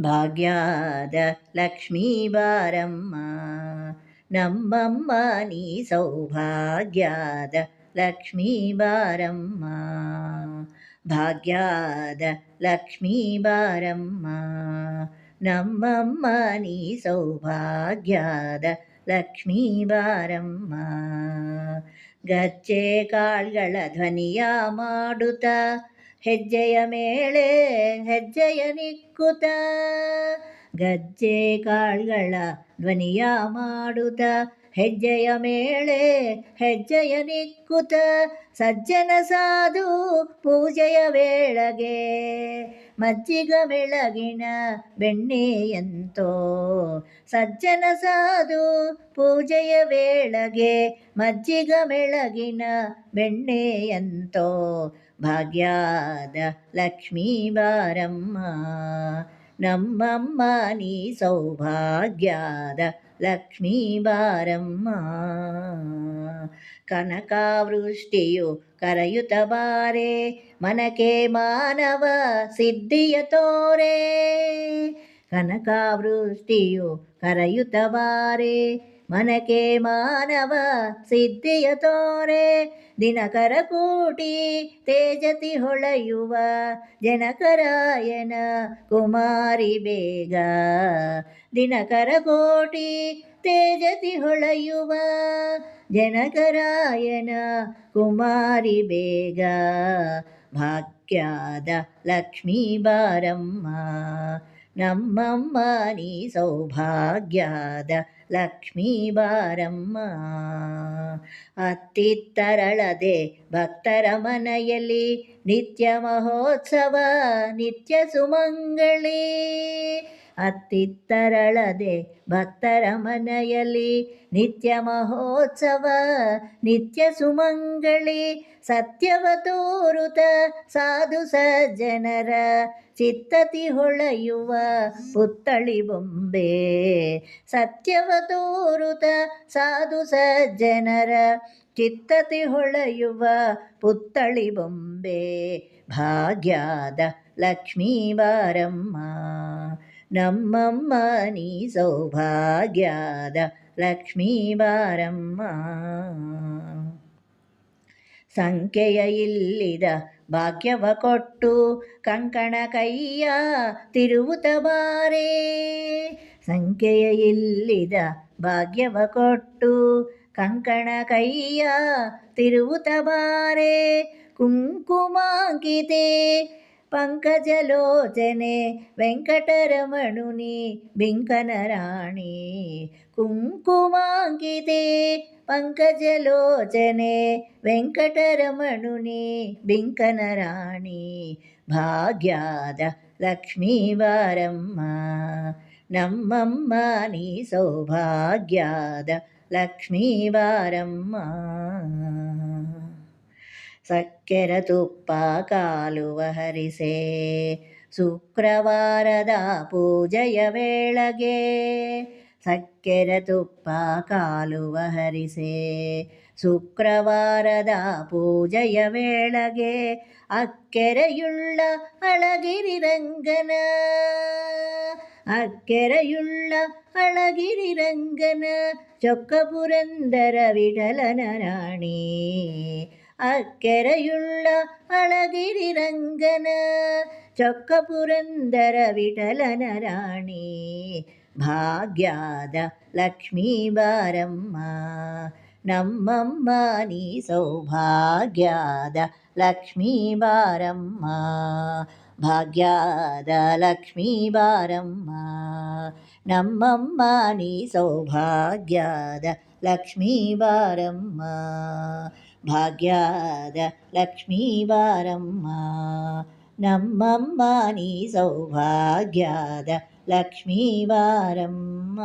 ಭಾಗ್ಯದ ಲಕ್ಷ್ಮೀ ಬಾರಮ್ಮ ನಮ್ಮಮ್ಮ ನೀ ಸೌಭಾಗ್ಯದ ಲಕ್ಷ್ಮೀ ಬಾರಮ್ಮ ಭಾಗ್ಯದ ಲಕ್ಷ್ಮೀ ಬಾರಮ್ಮ ನಮ್ಮಮ್ಮ ನೀ ಸೌಭಾಗ್ಯದ ಲಕ್ಷ್ಮೀ ಬಾರಮ್ಮ ಗಚ್ಚೆ ಕಾಳ್ಗಳ ಧ್ವನಿಯ ಮಾಡುತ್ತ ಹೆಜ್ಜೆಯ ಮೇಳೆ ಹೆಜ್ಜೆಯ ನಿಕ್ಕುತ ಗಜ್ಜೆ ಕಾಳ್ಗಳ ಧ್ವನಿಯ ಮಾಡುತ್ತ ಹೆಜ್ಜೆಯ ಮೇಳೆ ಹೆಜ್ಜೆಯ ನಿಕ್ಕುತ ಸಜ್ಜನ ಸಾಧು ಪೂಜೆಯ ವೇಳೆಗೆ ಮಜ್ಜಿಗ ಮೆಳಗಿನ ಬೆಣ್ಣೆಯಂತೋ ಸಜ್ಜನ ಸಾಧು ಪೂಜೆಯ ವೇಳೆಗೆ ಮಜ್ಜಿಗ ಮೆಳಗಿನ ಬೆಣ್ಣೆಯಂತೋ ಭಾಗ್ಯದ ಲಕ್ಷ್ಮೀ ಬಾರಮ್ಮ ನಮ್ಮಮ್ಮ ನೀ ಸೌಭಾಗ್ಯದ ಲಕ್ಷ್ಮೀ ಬಾರಮ್ಮ ಕನಕಾವೃಷ್ಟಿಯು ಕರೆಯುತ್ತ ಬಾರೆ ಮನಕೆ ಮಾನವ ಸಿದ್ಧಿಯ ತೋರೆ ಕನಕಾವೃಷ್ಟಿಯು ಕರೆಯುತ್ತ ಬಾರೆ ಮನಕೆ ಮಾನವ ಸಿದ್ಧಿಯ ತೋರೆ ದಿನಕರ ಕೂಟಿ ತೇಜತಿ ಹೊಳೆಯುವ ಜನಕರಾಯನ ಕುಮಾರಿ ಬೇಗ ದಿನಕರ ಕೋಟಿ ತೇಜತಿ ಹೊಳೆಯುವ ಜನಕರಾಯನ ಕುಮಾರಿ ಬೇಗ ಭಾಗ್ಯದ ಲಕ್ಷ್ಮೀ ಬಾರಮ್ಮ ನಮ್ಮಮ್ಮ ನೀ ಸೌಭಾಗ್ಯದ ಲಕ್ಷ್ಮೀ ಬಾರಮ್ಮ ಅತ್ತಿತ್ತರಳದೆ ಭಕ್ತರ ಮನೆಯಲ್ಲಿ ನಿತ್ಯ ಮಹೋತ್ಸವ ನಿತ್ಯ ಸುಮಂಗಳಿ ಅತ್ತಿತ್ತರಳದೆ ಭಕ್ತರ ಮನೆಯಲ್ಲಿ ನಿತ್ಯ ಮಹೋತ್ಸವ ನಿತ್ಯ ಸುಮಂಗಳಿ ಸತ್ಯವ ತೋರುತ ಸಾಧು ಸಜ್ಜನರ ಚಿತ್ತತಿ ಹೊಳೆಯುವ ಪುತ್ತಳಿ ಬೊಂಬೆ ಸತ್ಯವ ತೋರುತ ಸಾಧು ಸಜ್ಜನರ ಚಿತ್ತತಿ ಹೊಳೆಯುವ ಪುತ್ತಳಿ ಬೊಂಬೆ ಭಾಗ್ಯದ ಲಕ್ಷ್ಮೀ ಬಾರಮ್ಮ ನಮ್ಮಮ್ಮ ನೀ ಸೌಭಾಗ್ಯದ ಲಕ್ಷ್ಮೀ ಬಾರಮ್ಮ ಸಂಖ್ಯೆಯ ಇಲ್ಲಿದ ಭಾಗ್ಯವ ಕೊಟ್ಟು ಕಂಕಣ ಕೈಯ ತಿರುವುತ ಬಾರೆ ಸಂಖ್ಯೆಯ ಇಲ್ಲಿದ ಭಾಗ್ಯವ ಕೊಟ್ಟು ಕಂಕಣ ಕೈಯ ತಿರುವುತ ಬಾರೆ ಕುಂಕುಮಾಂಕಿತೆ ಪಂಕಜಲೋಚನೆ ವೆಂಕಟರಮಣುನಿ ಬಿಂಕನ ರಾಣಿ ಕುಂಕುಮಾಂಕಿತೆ ಪಂಕಜಲೋಚನೆ ವೆಂಕಟರಮಣುನಿ ಬಿಂಕನ ರಾಣಿ ಭಾಗ್ಯದ ಲಕ್ಷ್ಮೀ ಬಾರಮ್ಮ ನಮ್ಮಮ್ಮ ನೀ ಸೌಭಾಗ್ಯದ ಲಕ್ಷ್ಮೀ ಬಾರಮ್ಮ ಸಕ್ಕೆರ ತುಪ್ಪ ಕಾಲುವ ಹರಿಸೆ ಶುಕ್ರವಾರದ ಪೂಜೆಯ ವೇಳೆಗೆ ಸಕ್ಕೆರ ತುಪ್ಪ ಕಾಲುವ ಹರಿಸೆ ಶುಕ್ರವಾರದ ಪೂಜೆಯ ವೇಳೆಗೆ ಅಕ್ಕೆರೆಯುಳ್ಳ ಅಳಗಿರಿ ರಂಗನ ಅಕ್ಕೆರೆಯುಳ್ಳ ಅಳಗಿರಿ ರಂಗನ ಚೊಕ್ಕ ಪುರಂದರ ವಿಠಲನ ರಾಣಿ ಅಕ್ಕೆರೆಯುಳ್ಳ ಅಳಗಿರಿ ರಂಗನ ಚೊಕ್ಕ ಪುರಂದರ ವಿಠಲನ ರಾಣಿ ಭಾಗ್ಯದ ಲಕ್ಷ್ಮೀ ಬಾರಮ್ಮ ನಮ್ಮಮ್ಮ ನೀ ಸೌಭಾಗ್ಯದ ಲಕ್ಷ್ಮೀ ಬಾರಮ್ಮ ಭಾಗ್ಯದ ಲಕ್ಷ್ಮೀ ಬಾರಮ್ಮ ನಮ್ಮಮ್ಮ ನೀ ಸೌಭಾಗ್ಯದ ಲಕ್ಷ್ಮೀ ಬಾರಮ್ಮ ಭಾಗ್ಯದ ಲಕ್ಷ್ಮೀ ಬಾರಮ್ಮ ನಮ್ಮಮ್ಮ ನೀ ಸೌಭಾಗ್ಯದ ಲಕ್ಷ್ಮೀ ಬಾರಮ್ಮ